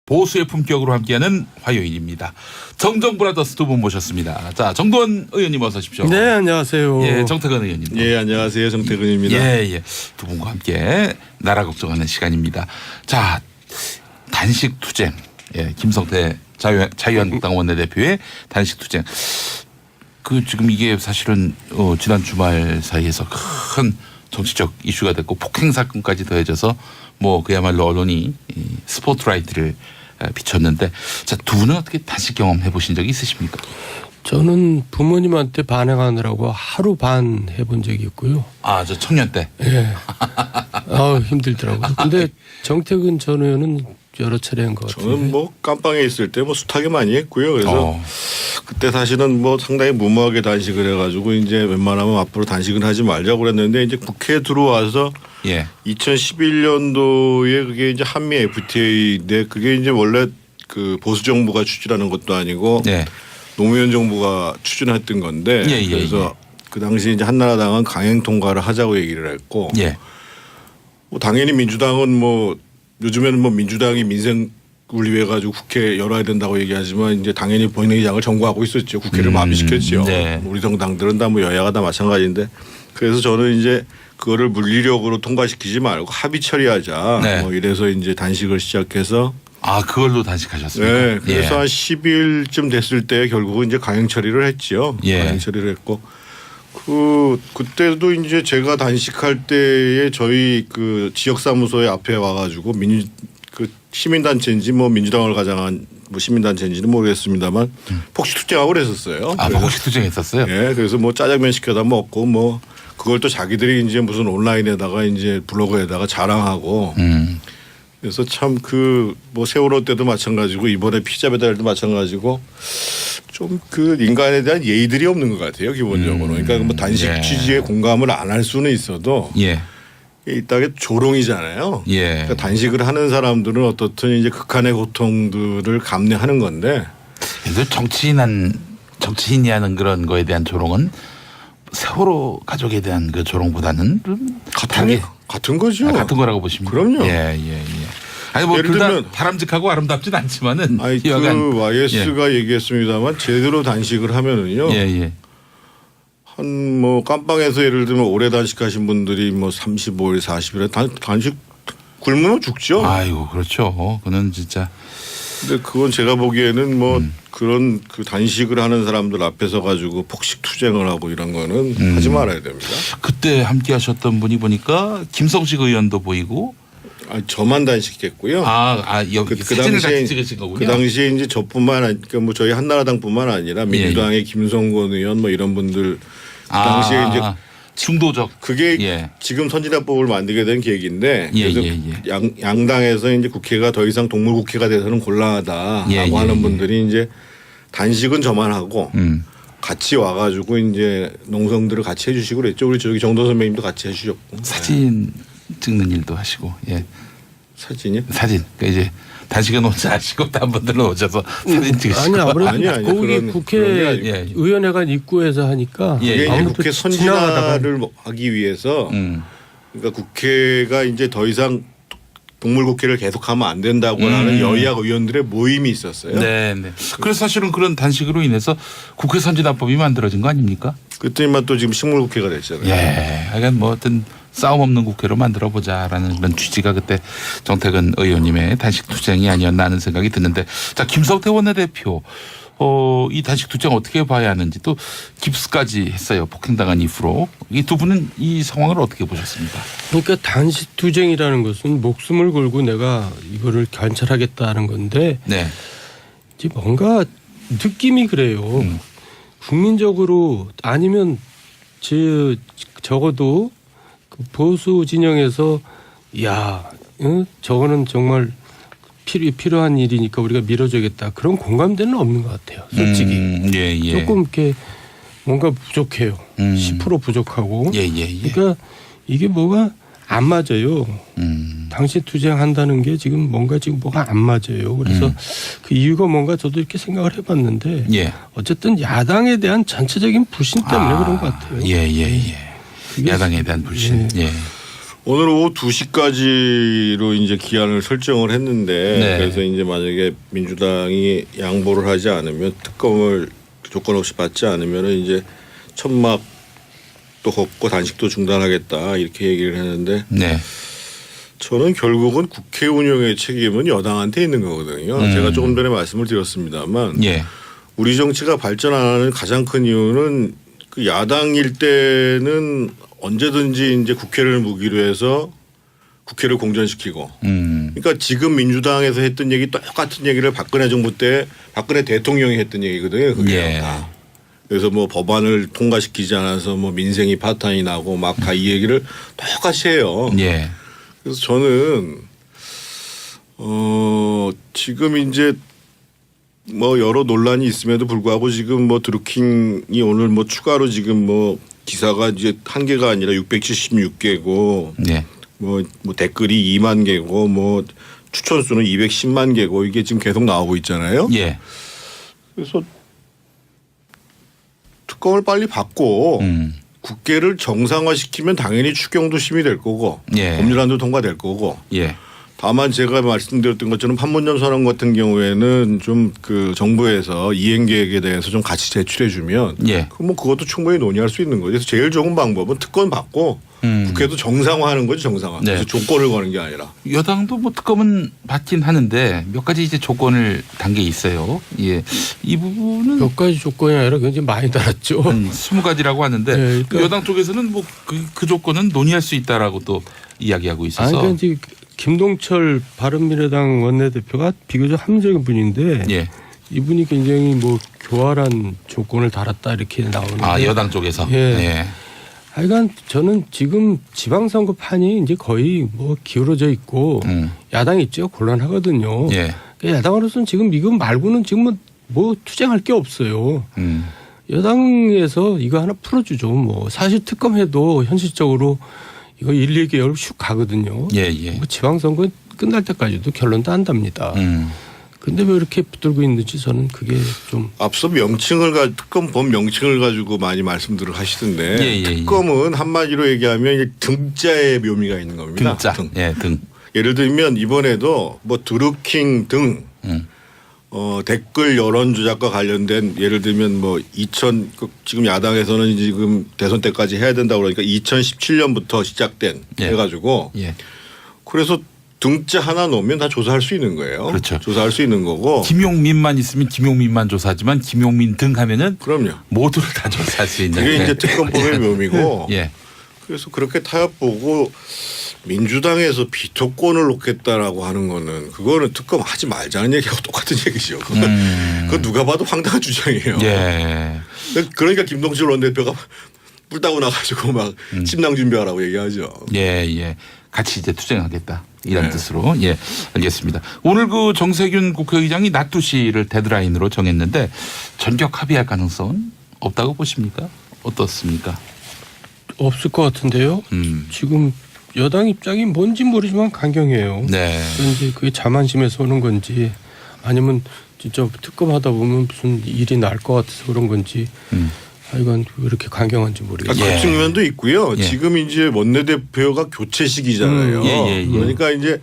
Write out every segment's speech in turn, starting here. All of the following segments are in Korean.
보수의 품격으로 함께하는 화요일입니다. 정정 브라더스 두 분 모셨습니다. 자, 정도원 의원님 어서 오십시오. 네, 안녕하세요. 예, 정태근 의원님. 예, 안녕하세요. 정태근입니다. 예, 예. 두 분과 함께 나라 걱정하는 시간입니다. 자, 단식 투쟁. 예, 김성태 자유한국당 원내대표의 단식 투쟁. 지금 이게 사실은 지난 주말 사이에서 큰 정치적 이슈가 됐고 폭행 사건까지 더해져서 그야말로 언론이 스포트라이트를 비쳤는데, 자, 두 분은 어떻게 단식 경험해 보신 적이 있으십니까? 저는 부모님한테 반항하느라고 하루 반 해본 적이 있고요. 아, 저 청년 때. 예. 힘들더라고요. 근데 정태근 전 의원은 여러 차례 한 것 같아요. 저는 깜빵에 있을 때 수탁에 많이 했고요. 그래서 그때 사실은 상당히 무모하게 단식을 해가지고 이제 웬만하면 앞으로 단식을 하지 말자고 그랬는데, 이제 국회에 들어와서 예. 2011년도에 그게 이제 한미 FTA인데, 그게 이제 원래 그 보수 정부가 추진하는 것도 아니고 네. 노무현 정부가 추진했던 건데, 예, 예, 그래서 그 당시 이제 한나라당은 강행 통과를 하자고 얘기를 했고, 예. 당연히 민주당은 요즘에는 민주당이 민생 위해 가지고 국회 열어야 된다고 얘기하지만, 이제 당연히 본인의 장을 전구하고 있었죠. 국회를 마비시켰죠. 네. 우리 당들은 다 여야가 다 마찬가지인데, 그래서 저는 이제 그거를 물리력으로 통과시키지 말고 합의 처리하자. 네. 이래서 이제 단식을 시작해서. 아, 그걸로 단식하셨습니까? 네. 그래서 예. 한 10일쯤 됐을 때 결국은 이제 강행 처리를 했죠. 예. 강행 처리를 했고. 그때도 이제 제가 단식할 때에 저희 그 지역 사무소에 앞에 와가지고 시민단체인지 민주당을 가장한 시민단체인지는 모르겠습니다만 폭식 투쟁하고 그랬었어요. 아, 폭식 투쟁했었어요? 예, 그래서 짜장면 시켜다 먹고 그걸 또 자기들이 이제 무슨 온라인에다가 이제 블로그에다가 자랑하고. 그래서 참 세월호 때도 마찬가지고 이번에 피자 배달도 마찬가지고 좀 인간에 대한 예의들이 없는 것 같아요, 기본적으로. 그러니까 단식 예. 취지에 공감을 안 할 수는 있어도 예. 이따게 조롱이잖아요. 예. 그러니까 단식을 하는 사람들은 어떻든 이제 극한의 고통들을 감내하는 건데. 그래서 정치인이 하는 그런 거에 대한 조롱은 세월호 가족에 대한 그 조롱보다는 좀 같은 거죠. 같은 거라고 보십니까? 그럼요. 예. 아니 예를 둘 다 들면 바람직하고 아름답진 않지만은 YS가 얘기했습니다만 제대로 단식을 하면은요. 예. 한 깜빵에서 예를 들면 오래 단식하신 분들이 35일, 40일에 단식 굶으면 죽죠. 아이고, 그렇죠. 그는 진짜. 근데 그건 제가 보기에는 그런 단식을 하는 사람들 앞에서 가지고 폭식 투쟁을 하고 이런 거는 하지 말아야 됩니다. 그때 함께 하셨던 분이 보니까 김성식 의원도 보이고. 저만 단식했고요. 여기 사진을 같이 찍으신 거군요. 그 당시에 이제 저뿐만 아니라 저희 한나라당뿐만 아니라 민주당의 김성곤 의원 이런 분들 그 당시에 이제 중도적 그게 지금 선진화법을 만들게 된 계기인데, 그래서 양당에서 이제 국회가 더 이상 동물 국회가 돼서는 곤란하다라고 하는 분들이 이제 단식은 저만 하고 같이 와가지고 이제 농성들을 같이 해주시고 그랬죠. 우리 저기 정도 선배님도 같이 해주셨고. 사진 찍는 일도 하시고. 예. 사진이요? 사진. 그러니까 이제 단식은 혼자 하시고 다른 분들은 오셔서 사진 찍으시고. 아니, 아무래도 아니, 거기 국회 의원회관 입구에서 하니까 이게 국회 선진화를 하기 위해서 그러니까 국회가 이제 더 이상 동물 국회를 계속하면 안 된다고 하는 여야 의원들의 모임이 있었어요. 네. 그래서 사실은 그런 단식으로 인해서 국회 선진화법이 만들어진 거 아닙니까? 그때만 또 지금 식물 국회가 됐잖아요. 예. 그러니까 어떤 싸움 없는 국회로 만들어 보자라는 그런 취지가 그때 정태근 의원님의 단식 투쟁이 아니었나 하는 생각이 드는데, 자, 김성태 원내대표 이 단식 투쟁 어떻게 봐야 하는지, 또 깁스까지 했어요. 폭행당한 이후로. 이 두 분은 이 상황을 어떻게 보셨습니까? 그러니까 단식 투쟁이라는 것은 목숨을 걸고 내가 이거를 관찰하겠다는 건데, 이제 뭔가 느낌이 그래요. 국민적으로 아니면 적어도 보수 진영에서 저거는 정말 필요한 일이니까 우리가 밀어줘야겠다, 그런 공감대는 없는 것 같아요, 솔직히. 조금 이렇게 뭔가 부족해요. 10% 부족하고. 그러니까 이게 뭐가 안 맞아요. 당시 투쟁한다는 게 지금 뭐가 안 맞아요. 그래서 그 이유가 뭔가 저도 이렇게 생각을 해봤는데, 어쨌든 야당에 대한 전체적인 불신 때문에 그런 것 같아요. 야당에 대한 불신. 오늘 오후 2시까지로 이제 기한을 설정을 했는데 네. 그래서 이제 만약에 민주당이 양보를 하지 않으면 특검을 조건 없이 받지 않으면은 이제 천막도 걷고 단식도 중단하겠다 이렇게 얘기를 했는데 네. 저는 결국은 국회 운영의 책임은 여당한테 있는 거거든요. 제가 조금 전에 말씀을 드렸습니다만 예. 우리 정치가 발전 안 하는 가장 큰 이유는 그 야당일 때는 언제든지 이제 국회를 무기로 해서 국회를 공전시키고 그러니까 지금 민주당에서 했던 얘기 똑같은 얘기를 박근혜 정부 때 박근혜 대통령이 했던 얘기거든요. 그게 예. 다. 그래서 뭐 법안을 통과시키지 않아서 뭐 민생이 파탄이 나고 막 다 이 얘기를 똑같이 해요. 예. 그래서 저는 지금 이제 뭐 여러 논란이 있음에도 불구하고 지금 뭐 드루킹이 오늘 뭐 추가로 지금 뭐 기사가 이제 한 개가 아니라 676개고 예. 뭐 댓글이 2만 개고 뭐 추천 수는 210만 개고 이게 지금 계속 나오고 있잖아요. 예. 그래서 특검을 빨리 받고 국회를 정상화시키면 당연히 추경도 심의 될 거고 예. 법률안도 통과될 거고 예. 다만 제가 말씀드렸던 것처럼 판문점 선언 같은 경우에는 좀 그 정부에서 이행 계획에 대해서 좀 같이 제출해 주면 예. 뭐 그것도 충분히 논의할 수 있는 거죠. 그래서 제일 좋은 방법은 특권 받고 국회도 정상화하는 거죠. 정상화. 네. 그래서 조건을 거는 게 아니라. 여당도 뭐 특검은 받긴 하는데 몇 가지 이제 조건을 단 게 있어요. 예. 이 부분은 몇 가지 조건이 아니라 굉장히 많이 달았죠. 한 20가지라고 하는데 네, 그러니까 여당 쪽에서는 뭐 그 조건은 논의할 수 있다라고 또 이야기하고 있어서. 아니 그러니까 이제 김동철 바른미래당 원내대표가 비교적 합리적인 분인데 예. 이분이 굉장히 뭐 교활한 조건을 달았다 이렇게 나오는데. 아 여당 쪽에서. 예. 예. 하여간 저는 지금 지방선거 판이 이제 거의 뭐 기울어져 있고 야당 있죠 곤란하거든요. 예. 그러니까 야당으로서는 지금 이거 말고는 지금 뭐 투쟁할 게 없어요. 여당에서 이거 하나 풀어주죠. 뭐 사실 특검해도 현실적으로 이거 1, 2개월 슉 가거든요. 예, 예. 뭐 지방선거 끝날 때까지도 결론도 안 답니다. 근데 왜 이렇게 붙들고 있는지 저는 그게 좀. 앞서 특검법 명칭을 가지고 많이 말씀들을 하시던데 예, 예, 특검은 한마디로 얘기하면 이제 등자의 묘미가 있는 겁니다. 등자. 등. 예, 등. 예를 들면 이번에도 뭐 드루킹 등 댓글 여론 조작과 관련된 예를 들면 뭐 지금 야당에서는 지금 대선 때까지 해야 된다고 그러니까 2017년부터 시작된 예. 해가지고 예. 그래서 등자 하나 놓으면 다 조사할 수 있는 거예요. 그렇죠. 조사할 수 있는 거고. 김용민만 있으면 김용민만 조사하지만 김용민 등 하면은 그럼요. 모두를 다 조사할 수 있는. 그게 이제 특검법의 묘미고. 예. 그래서 그렇게 타협 보고 민주당에서 비토권을 놓겠다라고 하는 거는 그거는 특검 하지 말자는 얘기하고 똑같은 얘기죠. 그거 누가 봐도 황당한 주장이에요. 예. 그러니까 김동철 원내대표가 뿔 따고 나가지고 막 침낭 준비하라고 얘기하죠. 예, 예. 같이 이제 투쟁하겠다. 이런 뜻으로. 예. 알겠습니다. 오늘 그 정세균 국회의장이 낮 2시를 데드라인으로 정했는데 전격 합의할 가능성은 없다고 보십니까? 어떻습니까? 없을 것 같은데요. 지금 여당 입장이 뭔지 모르지만 강경해요. 네. 그런지 그게 자만심에서 오는 건지 아니면 진짜 특검하다 보면 무슨 일이 날 것 같아서 그런 건지 하여간 왜 이렇게 강경한지 모르겠어요. 그 측면도 있고요. 예. 지금 이제 원내대표가 교체 시기잖아요. 예. 그러니까 이제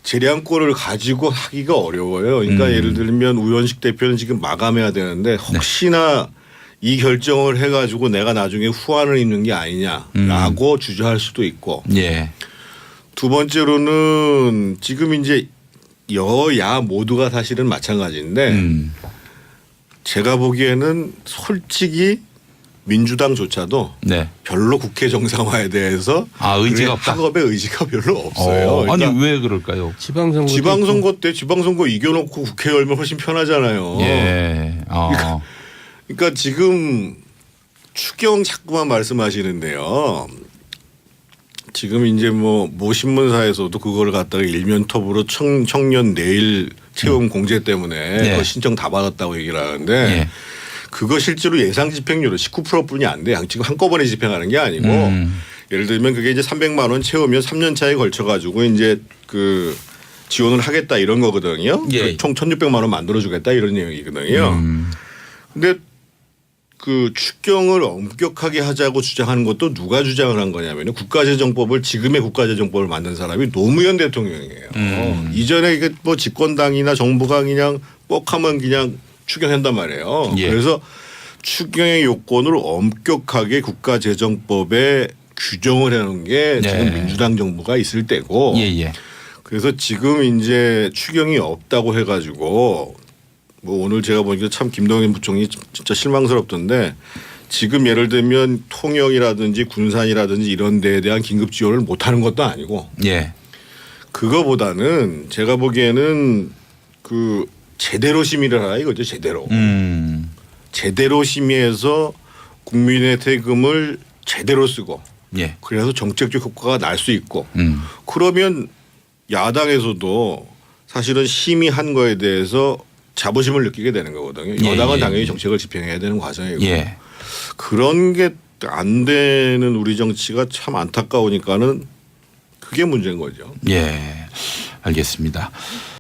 재량권을 가지고 하기가 어려워요. 그러니까 예를 들면 우현식 대표는 지금 마감해야 되는데 혹시나 이 결정을 해가지고 내가 나중에 후환을 입는 게 아니냐라고 주저할 수도 있고. 예. 두 번째로는 지금 이제 여야 모두가 사실은 마찬가지인데 제가 보기에는 솔직히 민주당조차도 네. 별로 국회 정상화에 대해서 의지가 없다. 학업의 의지가 별로 없어요. 그러니까 아니 왜 그럴까요? 지방선거 때 지방선거 이겨놓고 국회 열면 훨씬 편하잖아요. 예. 그러니까 지금 추경 자꾸만 말씀하시는데요. 지금 이제 뭐 신문사에서도 그걸 갖다가 일면톱으로 청년 내일 채용 공제 때문에 그거 신청 다 받았다고 얘기를 하는데 그거 실제로 예상 집행률은 19%뿐이 안 돼. 지금 한꺼번에 집행하는 게 아니고 예를 들면 그게 이제 300만 원 채우면 3년 차에 걸쳐 가지고 이제 그 지원을 하겠다 이런 거거든요. 예. 총 1,600만 원 만들어 주겠다 이런 얘기거든요. 근데 그 추경을 엄격하게 하자고 주장하는 것도 누가 주장을 한 거냐면 국가재정법을 지금의 국가재정법을 만든 사람이 노무현 대통령이에요. 이전에 이게 뭐 집권당이나 정부가 그냥 뻑하면 그냥 추경한단 말이에요. 예. 그래서 추경의 요건을 엄격하게 국가재정법에 규정을 해놓은 게 지금 민주당 정부가 있을 때고 예. 그래서 지금 이제 추경이 없다고 해가지고 뭐 오늘 제가 보니까 참 김동연 부총리 진짜 실망스럽던데 지금 예를 들면 통영이라든지 군산이라든지 이런 데에 대한 긴급 지원을 못하는 것도 아니고 예. 그거보다는 제가 보기에는 그 제대로 심의를 하라 이거죠. 제대로. 제대로 심의해서 국민의 세금을 제대로 쓰고 예. 그래서 정책적 효과가 날 수 있고 그러면 야당에서도 사실은 심의한 거에 대해서 자부심을 느끼게 되는 거거든요. 여당은 당연히 정책을 집행해야 되는 과정이고 그런 게 안 되는 우리 정치가 참 안타까우니까는 그게 문제인 거죠. 예, 알겠습니다.